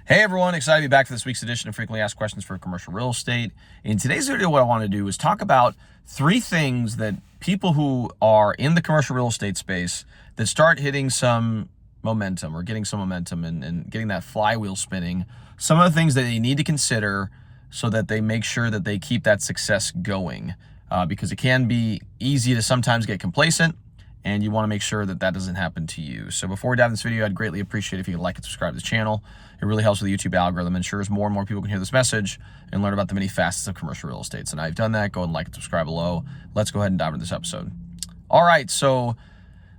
Hey everyone, excited to be back for this week's edition of Frequently Asked Questions for Commercial Real Estate. In today's video, what I want to do is talk about 3 things that people who are in the commercial real estate space that start hitting some momentum or getting some momentum and getting that flywheel spinning, some of the things that they need to consider so that they make sure that they keep that success going. Because it can be easy to sometimes get complacent, and you want to make sure that that doesn't happen to you. So before we dive into this video, I'd greatly appreciate if you could like and subscribe to the channel. It really helps with the YouTube algorithm, ensures more and more people can hear this message and learn about the many facets of commercial real estate. So now you've done that, go ahead and like and subscribe below. Let's go ahead and dive into this episode. All right, so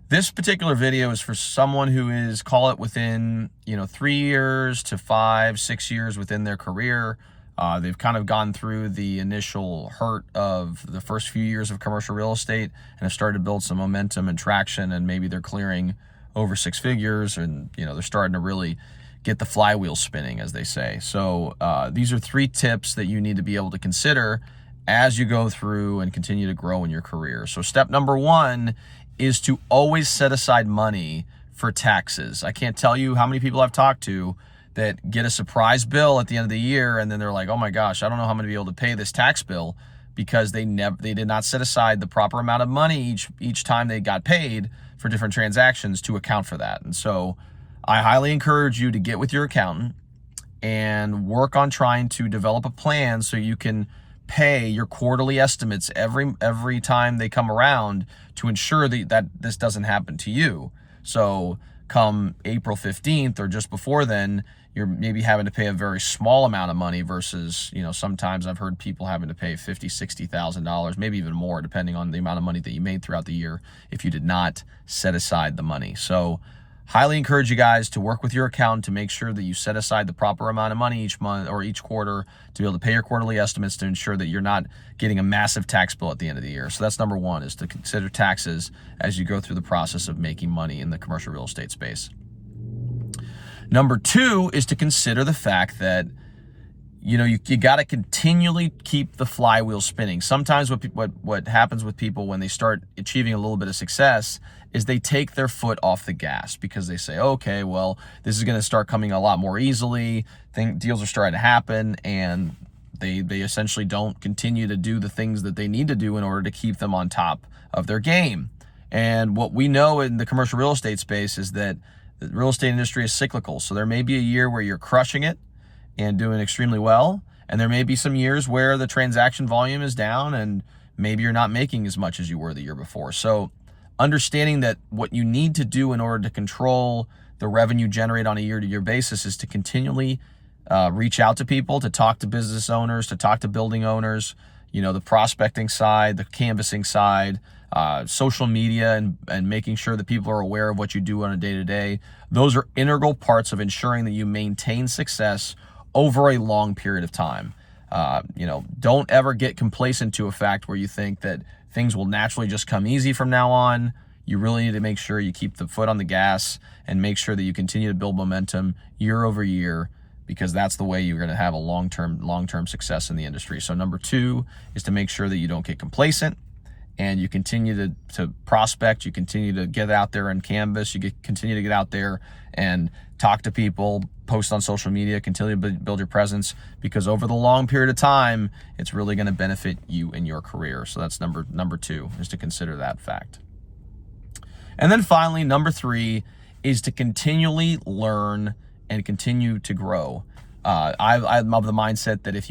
this particular video is for someone who is, call it within 3 years to 5, 6 years within their career. They've kind of gone through the initial hurt of the first few years of commercial real estate and have started to build some momentum and traction, and maybe they're clearing over 6 figures, and they're starting to really get the flywheel spinning, as they say. So these are 3 tips that you need to be able to consider as you go through and continue to grow in your career. So step number 1 is to always set aside money for taxes. I can't tell you how many people I've talked to that get a surprise bill at the end of the year, and then they're like, oh my gosh, I don't know how I'm gonna be able to pay this tax bill, because they did not set aside the proper amount of money each time they got paid for different transactions to account for that. And so I highly encourage you to get with your accountant and work on trying to develop a plan so you can pay your quarterly estimates every time they come around, to ensure that this doesn't happen to you. So come April 15th or just before then, you're maybe having to pay a very small amount of money versus, sometimes I've heard people having to pay $50,000, $60,000, maybe even more, depending on the amount of money that you made throughout the year if you did not set aside the money. So highly encourage you guys to work with your accountant to make sure that you set aside the proper amount of money each month or each quarter to be able to pay your quarterly estimates, to ensure that you're not getting a massive tax bill at the end of the year. So that's number 1, is to consider taxes as you go through the process of making money in the commercial real estate space. Number 2 is to consider the fact that you got to continually keep the flywheel spinning. Sometimes what happens with people when they start achieving a little bit of success is they take their foot off the gas, because they say, okay, well, this is going to start coming a lot more easily. Deals are starting to happen, and they essentially don't continue to do the things that they need to do in order to keep them on top of their game. And what we know in the commercial real estate space is that the real estate industry is cyclical. So there may be a year where you're crushing it and doing extremely well, and there may be some years where the transaction volume is down and maybe you're not making as much as you were the year before. So understanding that what you need to do in order to control the revenue generated on a year-to-year basis is to continually reach out to people, to talk to business owners, to talk to building owners, the prospecting side, the canvassing side, social media, and making sure that people are aware of what you do on a day-to-day. Those are integral parts of ensuring that you maintain success over a long period of time. Don't ever get complacent to a fact where you think that things will naturally just come easy from now on. You really need to make sure you keep the foot on the gas and make sure that you continue to build momentum year over year, because that's the way you're going to have a long-term success in the industry. So number 2 is to make sure that you don't get complacent, and you continue to prospect, you continue to get out there and canvas, continue to get out there and talk to people, post on social media, continue to build your presence, because over the long period of time, it's really going to benefit you in your career. So that's number 2, is to consider that fact. And then finally, number 3 is to continually learn and continue to grow. I'm of the mindset that if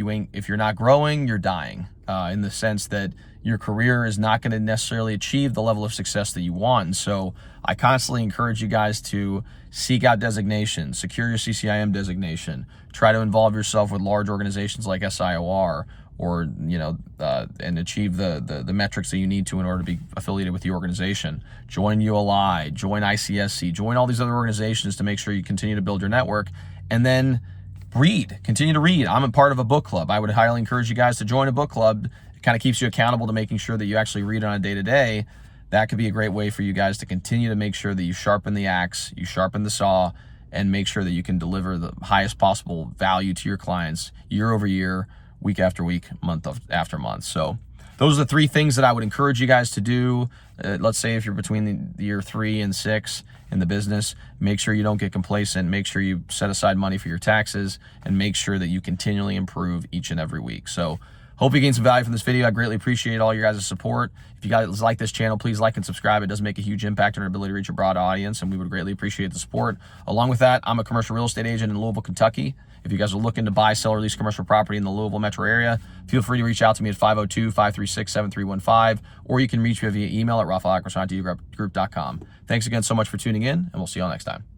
you're not growing, you're dying, in the sense that your career is not going to necessarily achieve the level of success that you want. And so I constantly encourage you guys to seek out designations, secure your CCIM designation, try to involve yourself with large organizations like SIOR, or and achieve the metrics that you need to in order to be affiliated with the organization. Join ULI, join ICSC, join all these other organizations to make sure you continue to build your network. And then continue to read. I'm a part of a book club. I would highly encourage you guys to join a book club. It kind of keeps you accountable to making sure that you actually read on a day-to-day. That could be a great way for you guys to continue to make sure that you sharpen the axe, you sharpen the saw, and make sure that you can deliver the highest possible value to your clients year over year, week after week, month after month. So those are the 3 things that I would encourage you guys to do. Let's say if you're between the year 3 and 6 in the business. Make sure you don't get complacent. Make sure you set aside money for your taxes, and make sure that you continually improve each and every week. So hope you gained some value from this video. I greatly appreciate all your guys' support. If you guys like this channel, please like and subscribe. It does make a huge impact on our ability to reach a broad audience, and we would greatly appreciate the support. Along with that, I'm a commercial real estate agent in Louisville, Kentucky. If you guys are looking to buy, sell, or lease commercial property in the Louisville metro area, feel free to reach out to me at 502-536-7315, or you can reach me via email at raphael@group.com. Thanks again so much for tuning in, and we'll see you all next time.